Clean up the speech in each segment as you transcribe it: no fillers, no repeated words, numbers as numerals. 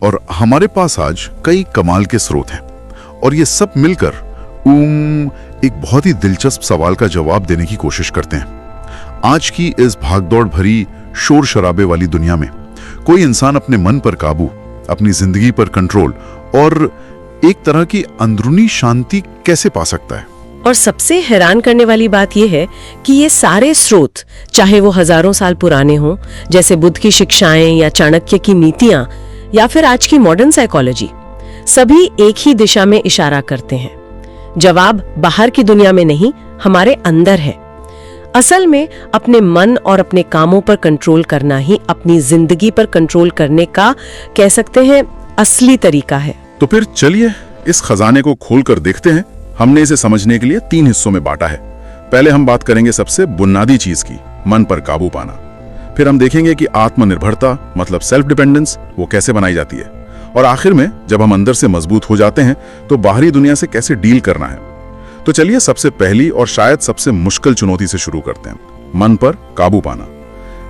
और हमारे पास आज कई कमाल के स्रोत हैं और ये सब मिलकर एक बहुत ही दिलचस्प सवाल का जवाब देने की कोशिश करते हैं। आज की इस भागदौड़ भरी शोर शराबे वाली दुनिया में कोई इंसान अपने मन पर काबू, अपनी जिंदगी पर कंट्रोल और एक तरह की अंदरूनी शांति कैसे पा सकता है? और सबसे हैरान करने वाली बात यह है कि ये सारे स्रोत, चाहे वो हजारों साल पुराने हों, जैसे बुद्ध की शिक्षाएं या चाणक्य की नीतियां या फिर आज की मॉडर्न साइकोलॉजी, सभी एक ही दिशा में इशारा करते हैं। जवाब बाहर की दुनिया में नहीं, हमारे अंदर है। असल में अपने मन और अपने कामों पर कंट्रोल करना ही अपनी जिंदगी पर कंट्रोल करने का, कह सकते हैं, असली तरीका है। तो फिर चलिए इस खजाने को खोलकर देखते हैं। हमने इसे समझने के लिए 3 हिस्सों में बांटा है। पहले हम बात करेंगे सबसे बुनियादी चीज की, मन पर काबू पाना। फिर हम देखेंगे कि आत्मनिर्भरता मतलब सेल्फ डिपेंडेंस वो कैसे बनाई जाती है। और आखिर में जब हम अंदर से मजबूत हो जाते हैं तो बाहरी दुनिया से कैसे डील करना है। तो चलिए सबसे पहली और शायद सबसे मुश्किल चुनौती से शुरू करते हैं, मन पर काबू पाना।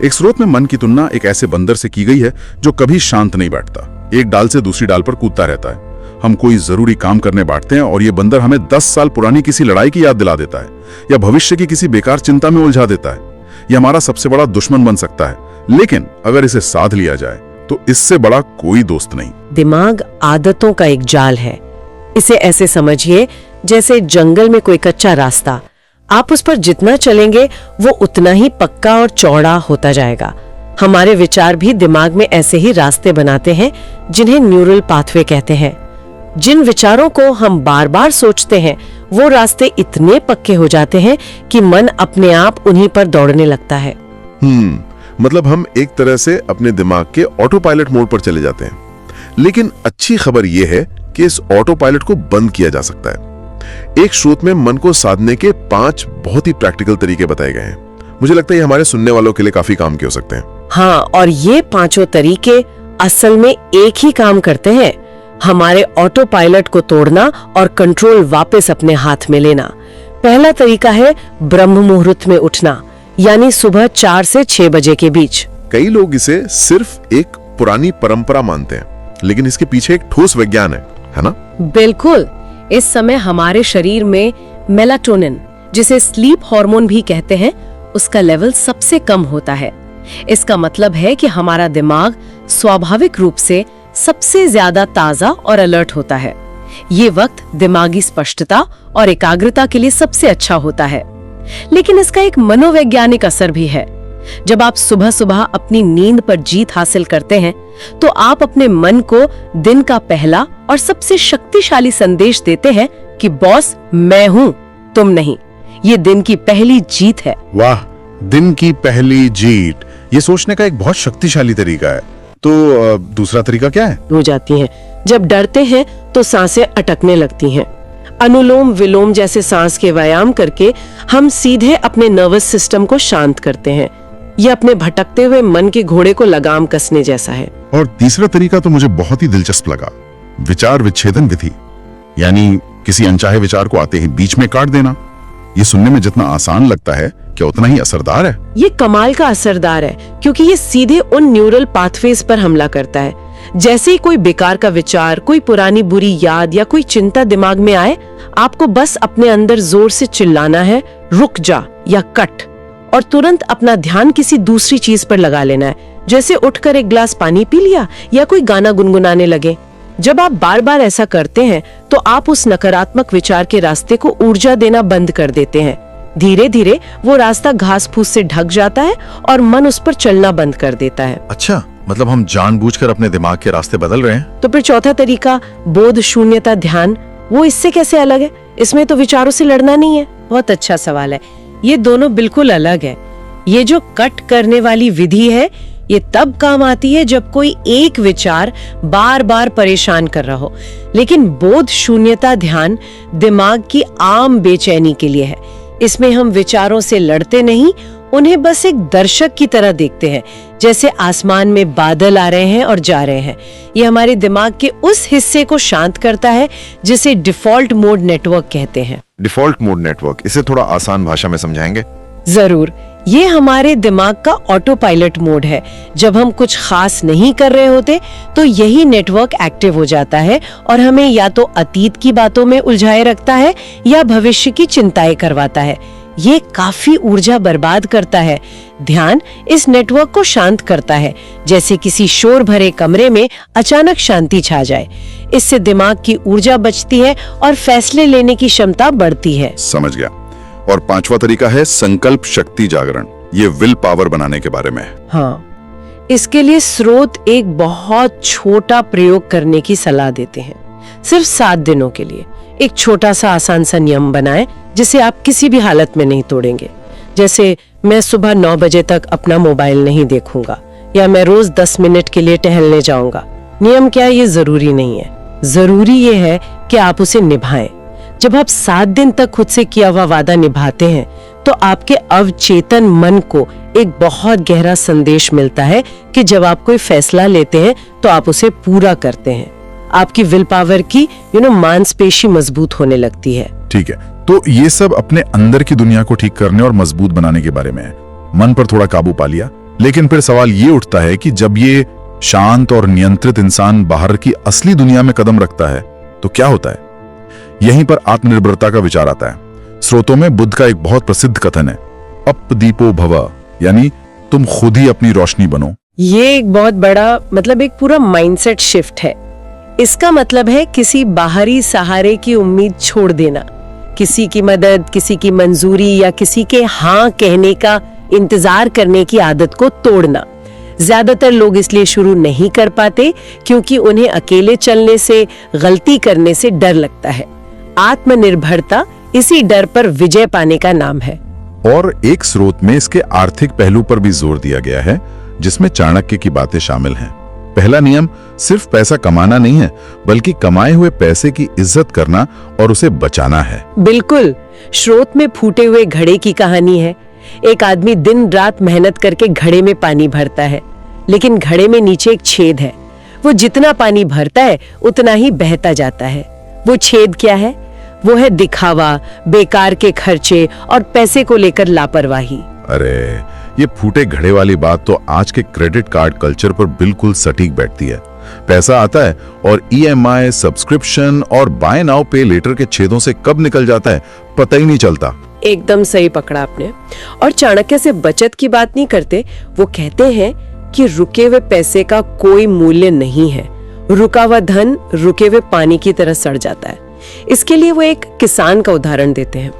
एक स्रोत में मन की तुलना एक ऐसे बंदर से की गई है जो कभी शांत नहीं बैठता, एक डाल से दूसरी डाल पर कूदता रहता है। हम कोई जरूरी काम करने बैठते हैं और ये बंदर हमें 10 साल पुरानी किसी लड़ाई की याद दिला देता है या भविष्य की किसी बेकार चिंता में उलझा देता है। ये हमारा सबसे बड़ा दुश्मन बन सकता है, लेकिन अगर इसे साध लिया जाए तो इससे बड़ा कोई दोस्त नहीं। दिमाग आदतों का एक जाल है। इसे ऐसे समझिए जैसे जंगल में कोई कच्चा रास्ता, आप उस पर जितना चलेंगे वो उतना ही पक्का और चौड़ा होता जाएगा। हमारे विचार भी दिमाग में ऐसे ही रास्ते बनाते हैं जिन्हें न्यूरल पाथवे कहते हैं। जिन विचारों को हम बार बार सोचते हैं वो रास्ते इतने पक्के हो जाते हैं कि मन अपने आप उन्हीं पर दौड़ने लगता है। मतलब हम एक तरह से अपने दिमाग के ऑटो पायलट मोड पर चले जाते हैं। लेकिन अच्छी खबर यह है कि इस ऑटो पायलट को बंद किया जा सकता है। एक स्रोत में मन को साधने के 5 बहुत ही प्रैक्टिकल तरीके बताए गए हैं। मुझे लगता है ये हमारे सुनने वालों के लिए काफी काम के हो सकते हैं। हाँ, और ये 5 तरीके असल में एक ही काम करते हैं, हमारे ऑटो पायलट को तोड़ना और कंट्रोल वापस अपने हाथ में लेना। पहला तरीका है ब्रह्म मुहूर्त में उठना, यानी सुबह 4 से 6 बजे के बीच। कई लोग इसे सिर्फ एक पुरानी परंपरा मानते हैं, लेकिन इसके पीछे एक ठोस विज्ञान है ना? बिल्कुल। इस समय हमारे शरीर में मेलाटोनिन, जिसे स्लीप हार्मोन भी कहते हैं, उसका लेवल सबसे कम होता है। इसका मतलब है कि हमारा दिमाग स्वाभाविक रूप से सबसे ज्यादा ताजा और अलर्ट होता है। ये वक्त दिमागी स्पष्टता और एकाग्रता के लिए सबसे अच्छा होता है। लेकिन इसका एक मनोवैज्ञानिक असर भी है। जब आप सुबह सुबह अपनी नींद पर जीत हासिल करते हैं तो आप अपने मन को दिन का पहला और सबसे शक्तिशाली संदेश देते हैं कि बॉस मैं हूं, तुम नहीं। ये दिन की पहली जीत है। वाह, दिन की पहली जीत, ये सोचने का एक बहुत शक्तिशाली तरीका है। तो दूसरा तरीका क्या है? हो जाती हैं। जब डरते हैं तो सांसें अटकने लगती हैं। अनुलोम विलोम जैसे सांस के व्यायाम करके हम सीधे अपने नर्वस सिस्टम को शांत करते हैं। यह अपने भटकते हुए मन के घोड़े को लगाम कसने जैसा है। और तीसरा तरीका तो मुझे बहुत ही दिलचस्प लगा, विचार विच्छेदन विधि, यानी किसी अनचाहे विचार को आते ही बीच में काट देना। ये सुनने में जितना आसान लगता है, क्या उतना ही असरदार है? ये कमाल का असरदार है, क्योंकि ये सीधे उन न्यूरल पाथवेज पर हमला करता है। जैसे ही कोई बेकार का विचार, कोई पुरानी बुरी याद या कोई चिंता दिमाग में आए, आपको बस अपने अंदर जोर से चिल्लाना है, रुक जा या कट, और तुरंत अपना ध्यान किसी दूसरी चीज पर लगा लेना है, जैसे उठकर एक गिलास पानी पी लिया या कोई गाना गुनगुनाने लगे। जब आप बार बार ऐसा करते हैं तो आप उस नकारात्मक विचार के रास्ते को ऊर्जा देना बंद कर देते हैं। धीरे धीरे वो रास्ता घास फूस से ढक जाता है और मन उस पर चलना बंद कर देता है। अच्छा, मतलब हम जानबूझकर अपने दिमाग के रास्ते बदल रहे हैं। तो फिर चौथा तरीका, बोध शून्यता ध्यान, वो इससे कैसे अलग है? इसमें तो विचारों से लड़ना नहीं है। बहुत अच्छा सवाल है। ये दोनों बिल्कुल अलग है। ये जो कट करने वाली विधि है, ये तब काम आती है जब कोई एक विचार बार बार परेशान कर रहा हो। लेकिन बोध शून्यता ध्यान दिमाग की आम बेचैनी के लिए है। इसमें हम विचारों से लड़ते नहीं, उन्हें बस एक दर्शक की तरह देखते हैं, जैसे आसमान में बादल आ रहे हैं और जा रहे हैं। ये हमारे दिमाग के उस हिस्से को शांत करता है जिसे डिफॉल्ट मोड नेटवर्क कहते हैं। डिफॉल्ट मोड नेटवर्क, इसे थोड़ा आसान भाषा में समझाएंगे? जरूर। ये हमारे दिमाग का ऑटो पायलट मोड है। जब हम कुछ खास नहीं कर रहे होते तो यही नेटवर्क एक्टिव हो जाता है और हमें या तो अतीत की बातों में उलझाए रखता है या भविष्य की चिंताएं करवाता है। ये काफी ऊर्जा बर्बाद करता है। ध्यान इस नेटवर्क को शांत करता है, जैसे किसी शोर भरे कमरे में अचानक शांति छा जाए। इससे दिमाग की ऊर्जा बचती है और फैसले लेने की क्षमता बढ़ती है। समझ गया। और पांचवा तरीका है संकल्प शक्ति जागरण। ये विल पावर बनाने के बारे में है। हाँ, इसके लिए स्रोत एक बहुत छोटा प्रयोग करने की सलाह देते हैं। सिर्फ 7 दिनों के लिए एक छोटा सा आसान सा नियम बनाएं जिसे आप किसी भी हालत में नहीं तोड़ेंगे। जैसे मैं सुबह 9 बजे तक अपना मोबाइल नहीं देखूंगा, या मैं रोज 10 मिनट के लिए टहलने जाऊंगा। नियम क्या है, ये जरूरी नहीं है। जरूरी ये है कि आप उसे निभाएं। जब आप 7 दिन तक खुद से किया हुआ वादा निभाते हैं तो आपके अवचेतन मन को एक बहुत गहरा संदेश मिलता है कि जब आप कोई फैसला लेते हैं तो आप उसे पूरा करते हैं। आपकी विल पावर की मांसपेशी मजबूत होने लगती है। ठीक है, तो ये सब अपने अंदर की दुनिया को ठीक करने और मजबूत बनाने के बारे में है। मन पर थोड़ा काबू पा लिया, लेकिन फिर सवाल ये उठता है कि जब ये शांत और नियंत्रित इंसान बाहर की असली दुनिया में कदम रखता है तो क्या होता है? यहीं पर आत्मनिर्भरता का विचार आता है। स्रोतों में बुद्ध का एक बहुत प्रसिद्ध कथन है, अपदीपो भव, यानी तुम खुद ही अपनी रोशनी बनो। ये एक बहुत बड़ा एक पूरा माइंडसेट शिफ्ट है। इसका मतलब है किसी बाहरी सहारे की उम्मीद छोड़ देना, किसी की मदद, किसी की मंजूरी या किसी के हाँ कहने का इंतजार करने की आदत को तोड़ना। ज्यादातर लोग इसलिए शुरू नहीं कर पाते क्योंकि उन्हें अकेले चलने से, गलती करने से डर लगता है। आत्मनिर्भरता इसी डर पर विजय पाने का नाम है। और एक स्रोत में इसके आर्थिक पहलू पर भी जोर दिया गया है, जिसमें चाणक्य की बातें शामिल हैं। पहला नियम सिर्फ पैसा कमाना नहीं है, बल्कि कमाए हुए पैसे की इज्जत करना और उसे बचाना है। बिल्कुल, स्रोत में फूटे हुए घड़े की कहानी है। एक आदमी दिन रात मेहनत करके घड़े में पानी भरता है, लेकिन घड़े में नीचे एक छेद है। वो जितना पानी भरता है उतना ही बहता जाता है। वो छेद क्या है? वो है दिखावा, बेकार के खर्चे और पैसे को लेकर लापरवाही। अरे, ये फूटे घड़े वाली बात तो आज के क्रेडिट कार्ड कल्चर पर बिल्कुल सटीक बैठती है। पैसा आता है और EMI, सब्सक्रिप्शन और बाय नाउ पे लेटर के छेदों से कब निकल जाता है पता ही नहीं चलता। एकदम सही पकड़ा आपने। और चाणक्य से बचत की बात नहीं करते। वो कहते हैं कि रुके हुए पैसे का कोई मूल्य नहीं है। रुका हुआ धन रुके हुए पानी की तरह सड़ जाता है। इसके लिए वो एक किसान का उदाहरण देते हैं।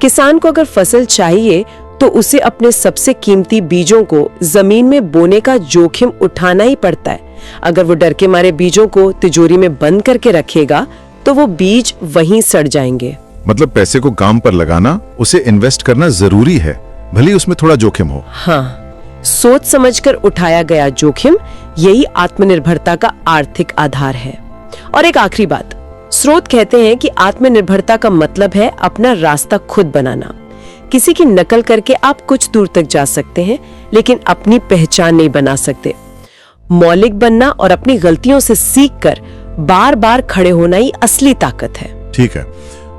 किसान को अगर फसल चाहिए तो उसे अपने सबसे कीमती बीजों को जमीन में बोने का जोखिम उठाना ही पड़ता है। अगर वो डर के मारे बीजों को तिजोरी में बंद करके रखेगा तो वो बीज वहीं सड़ जाएंगे। मतलब पैसे को काम पर लगाना, उसे इन्वेस्ट करना जरूरी है, भले उसमें थोड़ा जोखिम हो। हाँ, सोच समझकर उठाया गया जोखिम यही आत्मनिर्भरता का आर्थिक आधार है। और एक आखिरी बात, स्रोत कहते हैं कि आत्मनिर्भरता का मतलब है अपना रास्ता खुद बनाना। किसी की नकल करके आप कुछ दूर तक जा सकते हैं, लेकिन अपनी पहचान नहीं बना सकते। मौलिक बनना और अपनी गलतियों से सीखकर बार बार खड़े होना ही असली ताकत है। ठीक है,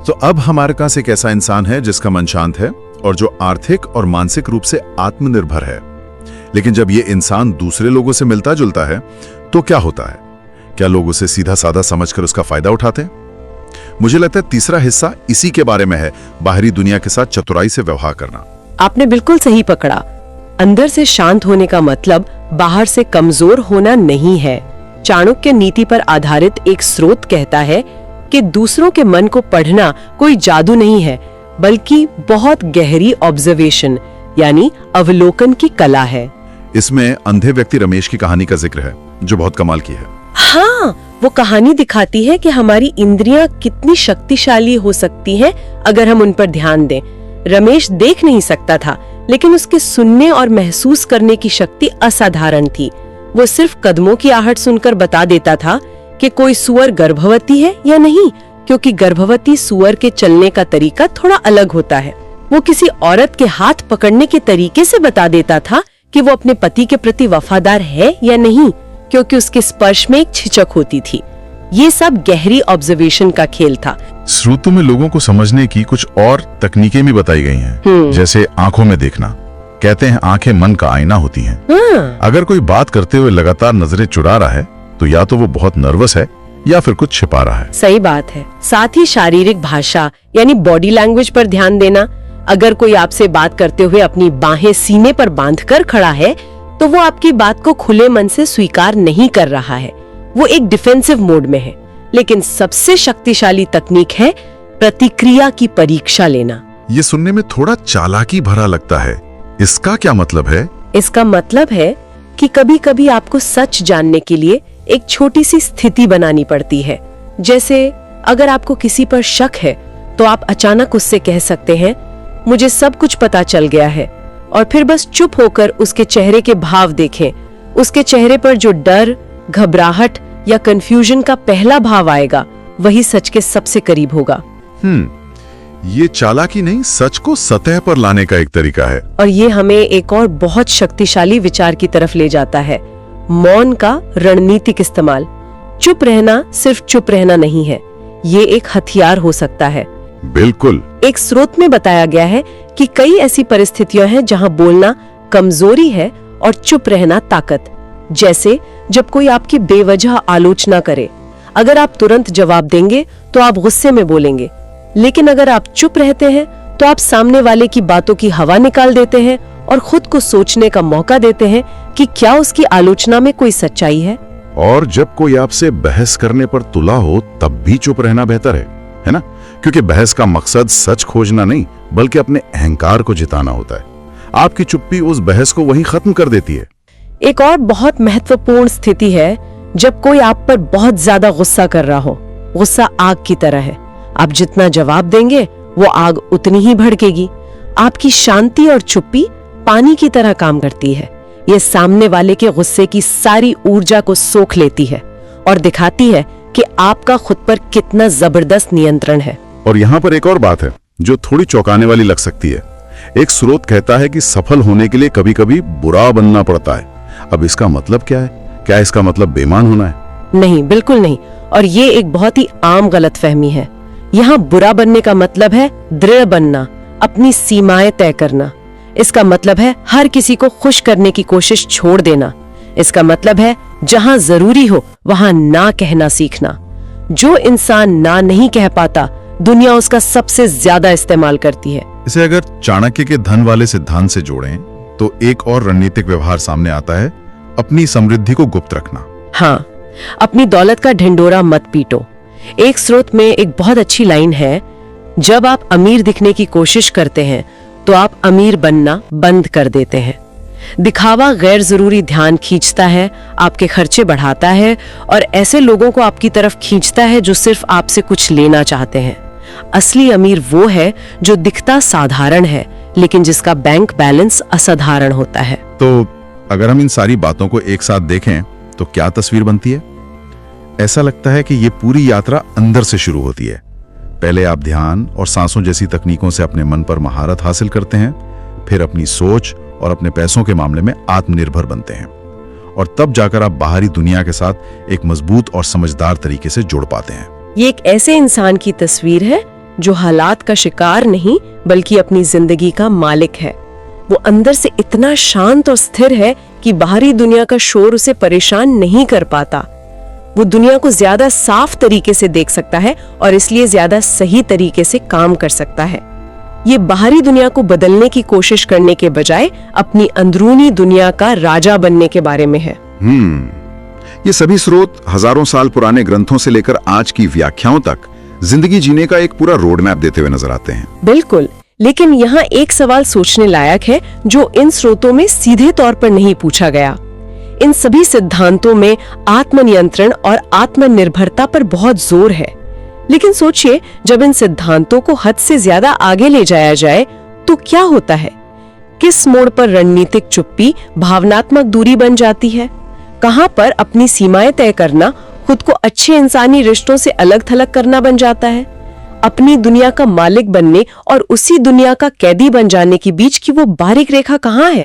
तो अब हमारे पास एक ऐसा इंसान है जिसका मन शांत है और जो आर्थिक और मानसिक रूप से आत्मनिर्भर है। लेकिन जब ये इंसान दूसरे लोगों से मिलता जुलता है तो क्या होता है? क्या लोग उसे सीधा साधा समझकर उसका फायदा उठाते हैं? मुझे लगता है तीसरा हिस्सा इसी के बारे में है, बाहरी दुनिया के साथ चतुराई से व्यवहार करना। आपने बिल्कुल सही पकड़ा। अंदर से शांत होने का मतलब बाहर से कमजोर होना नहीं है। चाणक्य नीति पर आधारित एक स्रोत कहता है कि दूसरों के मन को पढ़ना कोई जादू नहीं है, बल्कि बहुत गहरी ऑब्जर्वेशन यानी अवलोकन की कला है। इसमें अंधे व्यक्ति रमेश की कहानी का जिक्र है, जो बहुत कमाल की है। हाँ, वो कहानी दिखाती है कि हमारी इंद्रियां कितनी शक्तिशाली हो सकती हैं अगर हम उन पर ध्यान दें। रमेश देख नहीं सकता था, लेकिन उसके सुनने और महसूस करने की शक्ति असाधारण थी। वो सिर्फ कदमों की आहट सुनकर बता देता था कि कोई सुअर गर्भवती है या नहीं, क्योंकि गर्भवती सुअर के चलने का तरीका थोड़ा अलग होता है। वो किसी औरत के हाथ पकड़ने के तरीके से बता देता था कि वो अपने पति के प्रति वफादार है या नहीं, क्योंकि उसके स्पर्श में एक झिझक होती थी। ये सब गहरी ऑब्जर्वेशन का खेल था। स्रोतों में लोगों को समझने की कुछ और तकनीकें भी बताई गई हैं, जैसे आंखों में देखना। कहते हैं आंखें मन का आईना होती हैं। अगर कोई बात करते हुए लगातार नजरें चुरा रहा है तो या तो वो बहुत नर्वस है या फिर कुछ छिपा रहा है। सही बात है। साथ ही शारीरिक भाषा यानी बॉडी लैंग्वेज पर ध्यान देना। अगर कोई आपसे बात करते हुए अपनी बाहें सीने पर बांधकर खड़ा है तो वो आपकी बात को खुले मन से स्वीकार नहीं कर रहा है, वो एक डिफेंसिव मोड में है। लेकिन सबसे शक्तिशाली तकनीक है प्रतिक्रिया की परीक्षा लेना। ये सुनने में थोड़ा चालाकी भरा लगता है, इसका क्या मतलब है? इसका मतलब है कि कभी कभी आपको सच जानने के लिए एक छोटी सी स्थिति बनानी पड़ती है। जैसे अगर आपको किसी पर शक है तो आप अचानक उससे कह सकते हैं, मुझे सब कुछ पता चल गया है, और फिर बस चुप होकर उसके चेहरे के भाव देखें। उसके चेहरे पर जो डर, घबराहट या कंफ्यूजन का पहला भाव आएगा वही सच के सबसे करीब होगा। ये चालाकी नहीं, सच को सतह पर लाने का एक तरीका है। और ये हमें एक और बहुत शक्तिशाली विचार की तरफ ले जाता है, मौन का रणनीतिक इस्तेमाल। चुप रहना सिर्फ चुप रहना नहीं है, ये एक हथियार हो सकता है। बिल्कुल। एक स्रोत में बताया गया है कि कई ऐसी परिस्थितियां हैं जहां बोलना कमजोरी है और चुप रहना ताकत। जैसे जब कोई आपकी बेवजह आलोचना करे, अगर आप तुरंत जवाब देंगे तो आप गुस्से में बोलेंगे, लेकिन अगर आप चुप रहते हैं तो आप सामने वाले की बातों की हवा निकाल देते हैं और खुद को सोचने का मौका देते हैं कि क्या उसकी आलोचना में कोई सच्चाई है। और जब कोई आपसे बहस करने पर तुला हो तब भी चुप रहना बेहतर है ना? क्योंकि बहस का मकसद सच खोजना नहीं बल्कि अपने अहंकार को जिताना होता है। आपकी चुप्पी उस बहस को वहीं खत्म कर देती है। एक और बहुत महत्वपूर्ण स्थिति है जब कोई आप पर बहुत ज्यादा गुस्सा कर रहा हो। गुस्सा आग की तरह है, आप जितना जवाब देंगे वो आग उतनी ही भड़केगी। आपकी शांति और चुप्पी पानी की तरह काम करती है। ये सामने वाले के गुस्से की सारी ऊर्जा को सोख लेती है और दिखाती है कि आपका खुद पर कितना जबरदस्त नियंत्रण है। और यहाँ पर एक और बात है जो थोड़ी चौंकाने वाली लग सकती है। एक स्रोत कहता है कि सफल होने के लिए कभी कभी बुरा बनना पड़ता है। अब इसका मतलब क्या है? क्या इसका मतलब बेईमान होना है? नहीं, बिल्कुल नहीं। और ये एक बहुत ही आम गलतफहमी है। यहाँ बुरा बनने का मतलब है दृढ़ बनना, अपनी सीमाएं तय करना। इसका मतलब है हर किसी को खुश करने की कोशिश छोड़ देना। इसका मतलब है जहाँ जरूरी हो वहाँ ना कहना सीखना। जो इंसान ना नहीं कह पाता, दुनिया उसका सबसे ज्यादा इस्तेमाल करती है। इसे अगर चाणक्य के धन वाले सिद्धांत से जोड़ें तो एक और रणनीतिक व्यवहार सामने आता है, अपनी समृद्धि को गुप्त रखना। हाँ, अपनी दौलत का ढिंडोरा मत पीटो। एक स्रोत में एक बहुत अच्छी लाइन है, जब आप अमीर दिखने की कोशिश करते हैं तो आप अमीर बनना बंद कर देते हैं। दिखावा गैर जरूरी ध्यान खींचता है, आपके खर्चे बढ़ाता है और ऐसे लोगों को आपकी तरफ खींचता है जो सिर्फ आपसे कुछ लेना चाहते हैं। असली अमीर वो है जो दिखता साधारण है लेकिन जिसका बैंक बैलेंस असाधारण होता है। तो अगर हम इन सारी बातों को एक साथ देखें तो क्या तस्वीर बनती है? ऐसा लगता है कि ये पूरी यात्रा अंदर से शुरू होती है। पहले आप ध्यान और सांसों जैसी तकनीकों से अपने मन पर महारत हासिल करते हैं, फिर अपनी सोच और अपने पैसों के मामले में आत्मनिर्भर बनते हैं, और तब जाकर आप बाहरी दुनिया के साथ एक मजबूत और समझदार तरीके से जुड़ पाते हैं। ये एक ऐसे इंसान की तस्वीर है जो हालात का शिकार नहीं बल्कि अपनी जिंदगी का मालिक है। वो अंदर से इतना शांत और स्थिर है कि बाहरी दुनिया का शोर उसे परेशान नहीं कर पाता। वो दुनिया को ज्यादा साफ तरीके से देख सकता है और इसलिए ज्यादा सही तरीके से काम कर सकता है। ये बाहरी दुनिया को बदलने की कोशिश करने के बजाय अपनी अंदरूनी दुनिया का राजा बनने के बारे में है। ये सभी स्रोत हजारों साल पुराने ग्रंथों से लेकर आज की व्याख्याओं तक जिंदगी जीने का एक पूरा रोड मैप देते हुए नजर आते हैं। बिल्कुल, लेकिन यहाँ एक सवाल सोचने लायक है जो इन स्रोतों में सीधे तौर पर नहीं पूछा गया। इन सभी सिद्धांतों में आत्मनियंत्रण और आत्मनिर्भरता पर बहुत जोर है, लेकिन सोचिए जब इन सिद्धांतों को हद से ज्यादा आगे ले जाया जाए तो क्या होता है? किस मोड़ पर रणनीतिक चुप्पी भावनात्मक दूरी बन जाती है? कहां पर अपनी सीमाएं तय करना खुद को अच्छे इंसानी रिश्तों से अलग थलग करना बन जाता है? अपनी दुनिया का मालिक बनने और उसी दुनिया का कैदी बन जाने के बीच की वो बारीक रेखा कहाँ है?